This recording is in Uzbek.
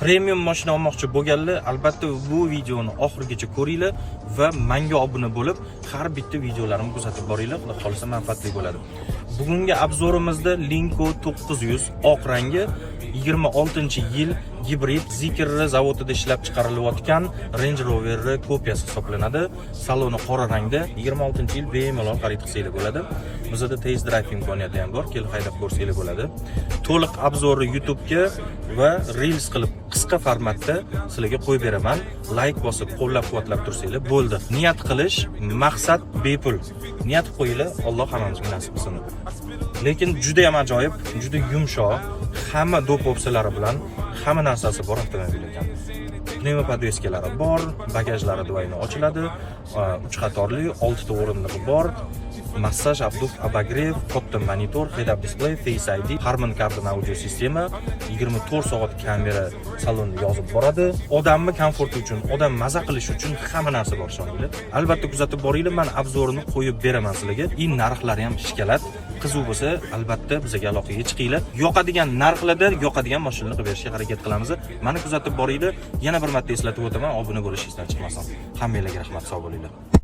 Premium mashina olmoqchi bo'lganlar, albatta bu videoni oxirigacha ko'ringlar va menga obuna bo'lib, har bitta videolarimni kuzatib boringlar, xudo xolisa manfaatli bo'ladi. Bugungi obzorimizda Linko 900 oq rangi 26-yil gibrid Zikr zavodida ishlab chiqarilayotgan Range Rover kopiyasi hisoblanadi. Saloni qora rangda, 26-yil bemalol xarid qilsanglar bo'ladi. Bizda test drive imkoniyati ham bor, kelib haydab ko'rsanglar bo'ladi. To'liq obzorni YouTube'ga va Reels qilib qisqa formatda sizlarga qo'yib beraman. Like bosib, qo'llab-quvvatlab tursanglar bo'ldi. Niyat qilish, maqsad bepul. Niyat qo'yinglar, Alloh hammamizga nasib qilsin. Lekin juda ham ajoyib, juda yumshoq, hamma do'p opsiyalari bilan hamma narsasi bor avtomobil ekan. Pnevmo podveskalari bor, bagajlari doimo ochiladi, 3 qatorli, 6 ta o'rindig'i bor. Massaj, abduf, abagrev, katta monitor, head-up display, Face ID, Harman Kardon audio sistema, 24 soat kamera salonda yozib boradi. Odamni komforti uchun, odam maza qilish uchun hamma narsa bor shuninglar. Albatta kuzatib boringlar, men obzorini qo'yib beraman sizlarga. Narxlari ham shikalat. Qiziq bo'lsa, albatta bizga aloqaga chiqinglar. Yoqadigan narxlarda yoqadigan mashinalarni qilib berishga harakat qilamiz. Meni kuzatib boringlar. Yana bir marta eslatib o'taman, obuna bo'lishingizdan chiqmasin. Hammanglarga rahmat, sog' bo'linglar.